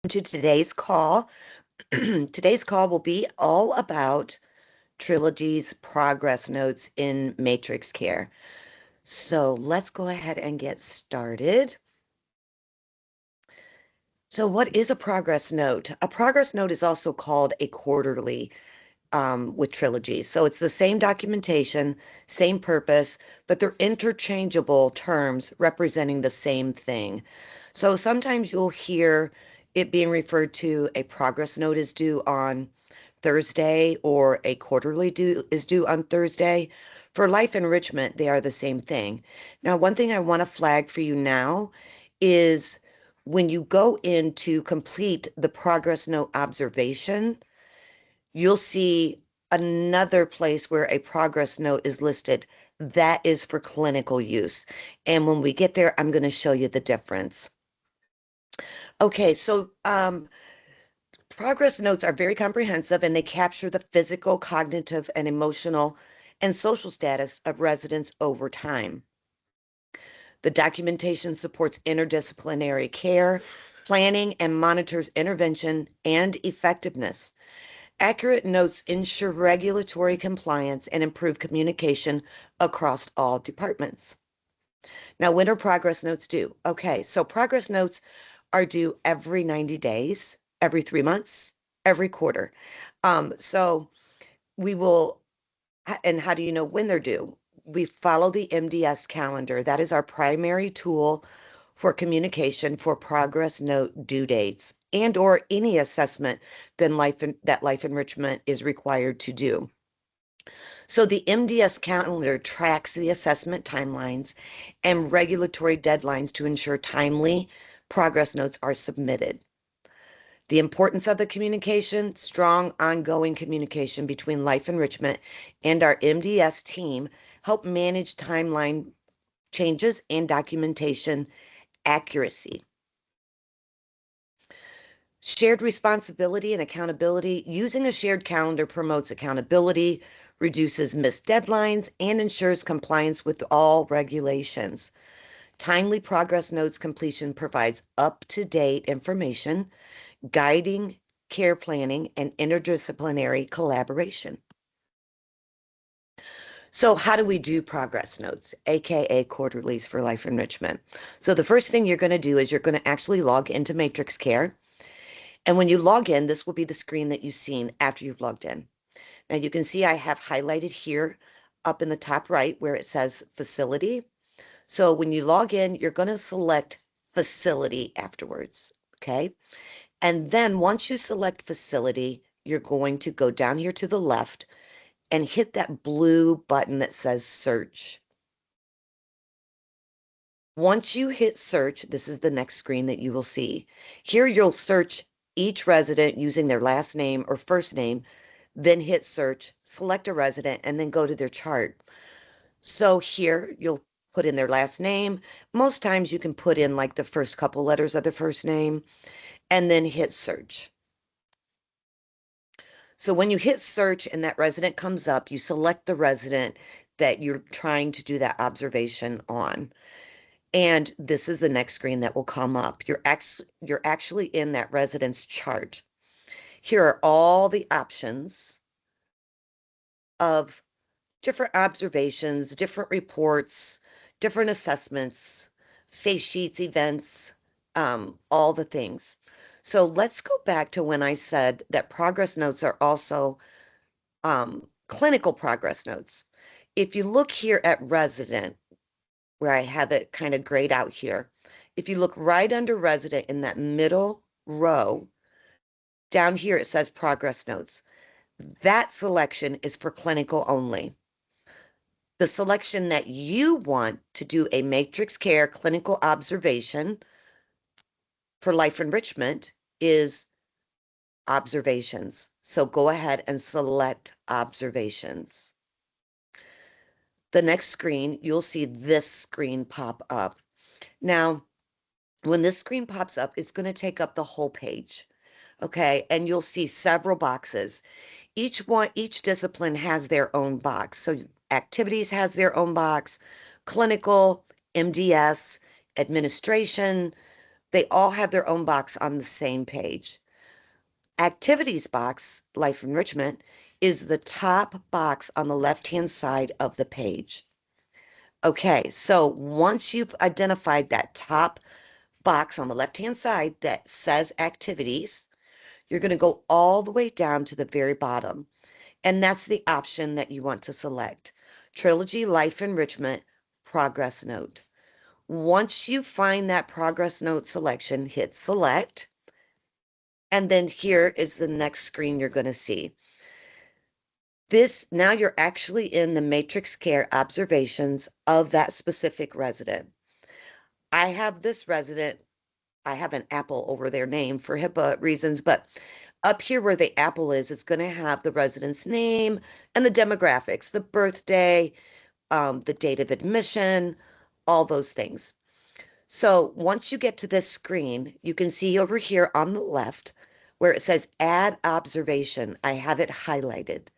to today's call. Today's call will be all about Trilogy's progress notes in matrix care. So let's go ahead and get started. So what is a progress note? A progress note is also called a quarterly with Trilogy. So it's the same documentation, same purpose, but they're interchangeable terms representing the same thing. So sometimes you'll hear it being referred to a progress note is due on Thursday or a quarterly due is due on Thursday. For life enrichment, they are the same thing. Now, one thing I want to flag for you now is when you go in to complete the progress note observation, you'll see another place where a progress note is listed. That is for clinical use. And when we get there, I'm going to show you the difference. Okay, so progress notes are very comprehensive and they capture the physical, cognitive, and emotional and social status of residents over time. The documentation supports interdisciplinary care, planning, and monitors intervention and effectiveness. Accurate notes ensure regulatory compliance and improve communication across all departments. Now, when are progress notes due? Okay, so progress notes are due every 90 days, every 3 months, every quarter. So we will, and how do you know when they're due? We follow the MDS calendar. That is our primary tool for communication for progress note due dates and or any assessment that life enrichment is required to do. So the MDS calendar tracks the assessment timelines and regulatory deadlines to ensure timely progress notes are submitted. The importance of the communication, strong ongoing communication between life enrichment and our MDS team help manage timeline changes and documentation accuracy. Shared responsibility and accountability. Using a shared calendar promotes accountability, reduces missed deadlines, and ensures compliance with all regulations. Timely progress notes completion provides up-to-date information, guiding care planning and interdisciplinary collaboration. So how do we do progress notes, aka quarterlies for life enrichment? So the first thing you're going to do is you're going to actually log into Matrix Care. And when you log in, this will be the screen that you've seen after you've logged in. Now you can see I have highlighted here up in the top right where it says facility. So when you log in, you're going to select facility afterwards, okay? And then once you select facility, you're going to go down here to the left and hit that blue button that says search. Once you hit search, this is the next screen that you will see. Here you'll search each resident using their last name or first name, then hit search, select a resident, and then go to their chart. So here you'll put in their last name. Most times you can put in like the first couple letters of the first name and then hit search. So when you hit search and that resident comes up, you select the resident that you're trying to do that observation on. And this is the next screen that will come up. You're actually in that resident's chart. Here are all the options of different observations, different reports, different assessments, face sheets, events, all the things. So let's go back to when I said that progress notes are also clinical progress notes. If you look here at resident, where I have it kind of grayed out here, if you look right under resident in that middle row, down here it says progress notes. That selection is for clinical only. The selection that you want to do a matrix care clinical observation for life enrichment is observations. So go ahead and select observations. The next screen, you'll see this screen pop up. Now, when this screen pops up, it's going to take up the whole page. Okay, and you'll see several boxes. Each discipline has their own box. So activities has their own box, clinical, MDS, administration, They all have their own box on the same page. Activities box, life enrichment, is the top box on the left-hand side of the page. Okay, so once you've identified that top box on the left-hand side that says activities, you're going to go all the way down to the very bottom. And that's the option that you want to select. Trilogy Life Enrichment Progress Note. Once you find that progress note selection, hit select. And then here is the next screen you're going to see. Now you're actually in the matrix care observations of that specific resident. I have this resident, I have an apple over their name for HIPAA reasons, but up here where the apple is, it's going to have the resident's name and the demographics, the birthday, the date of admission, all those things. So once you get to this screen, you can see over here on the left where it says add observation. I have it highlighted.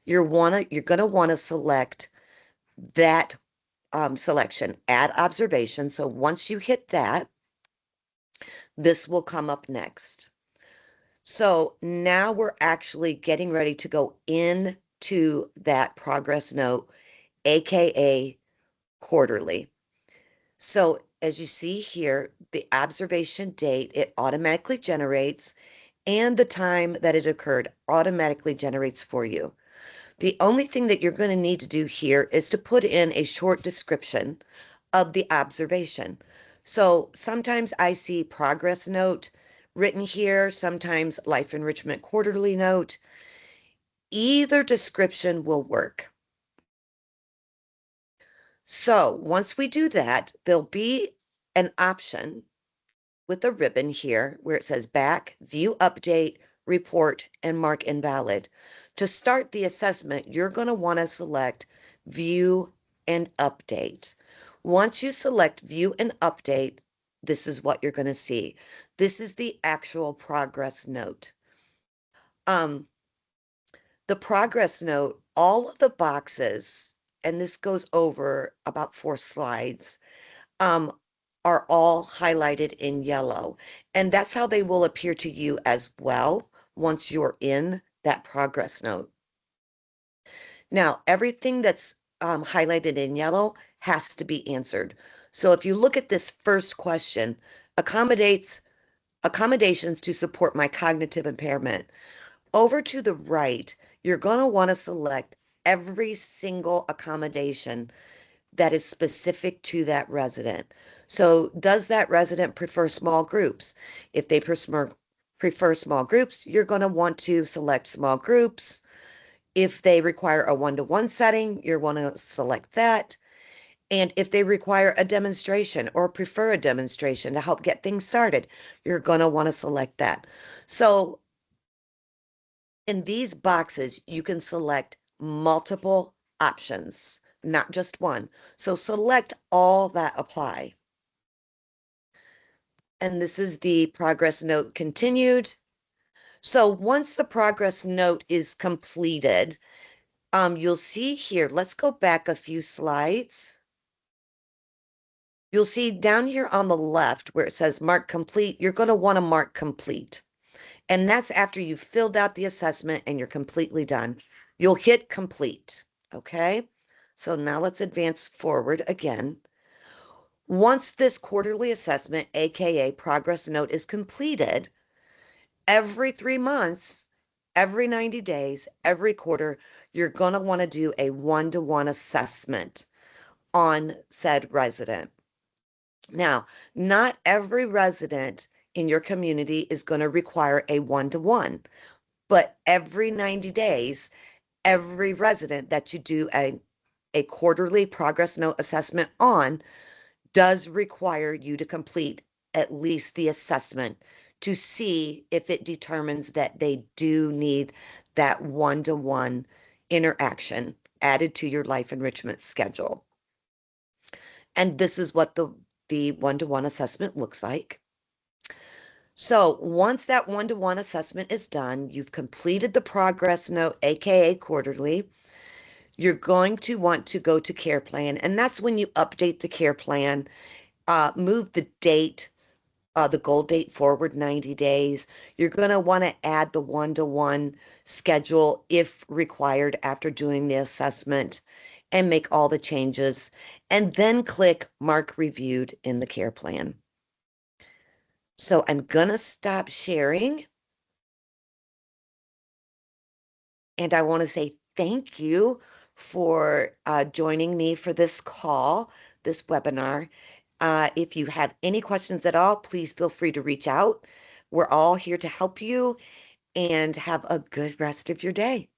You're going to want to select that selection, add observation. So once you hit that, this will come up next. So now we're actually getting ready to go into that progress note, AKA quarterly. So as you see here, the observation date, it automatically generates, and the time that it occurred automatically generates for you. The only thing that you're going to need to do here is to put in a short description of the observation. So sometimes I see progress note written here, sometimes life enrichment quarterly note. Either description will work. So once we do that, there'll be an option with a ribbon here where it says back, view update, report, and mark invalid. To start the assessment, you're going to want to select view and update. Once you select view and update, this is what you're going to see. This is the actual progress note. The progress note, all of the boxes, and this goes over about 4 slides, are all highlighted in yellow. And that's how they will appear to you as well once you're in that progress note. Now, everything that's highlighted in yellow has to be answered. So if you look at this first question, accommodations to support my cognitive impairment. Over to the right, you're going to want to select every single accommodation that is specific to that resident. So does that resident prefer small groups? If they prefer small groups, you're going to want to select small groups. If they require a one-to-one setting, you're going to select that. And if they require a demonstration or prefer a demonstration to help get things started, you're going to want to select that. So in these boxes, you can select multiple options, not just one. So select all that apply. And this is the progress note continued. So once the progress note is completed, you'll see here, let's go back a few slides. You'll see down here on the left where it says mark complete, you're going to want to mark complete. And that's after you've filled out the assessment and you're completely done. You'll hit complete, okay? So now let's advance forward again. Once this quarterly assessment, AKA progress note, is completed, every 3 months, every 90 days, every quarter, you're going to want to do a one-to-one assessment on said resident. Now, not every resident in your community is going to require a one-to-one, but every 90 days, every resident that you do a quarterly progress note assessment on does require you to complete at least the assessment to see if it determines that they do need that one-to-one interaction added to your life enrichment schedule. And this is what the one-to-one assessment looks like. So once that one-to-one assessment is done, you've completed the progress note, AKA quarterly, you're going to want to go to care plan, and that's when you update the care plan, move the date the goal date forward 90 days. You're going to want to add the one-to-one schedule if required after doing the assessment and make all the changes, and then click Mark Reviewed in the care plan. So I'm going to stop sharing, and I want to say thank you for joining me for this call, this webinar. If you have any questions at all, please feel free to reach out. We're all here to help you, and have a good rest of your day.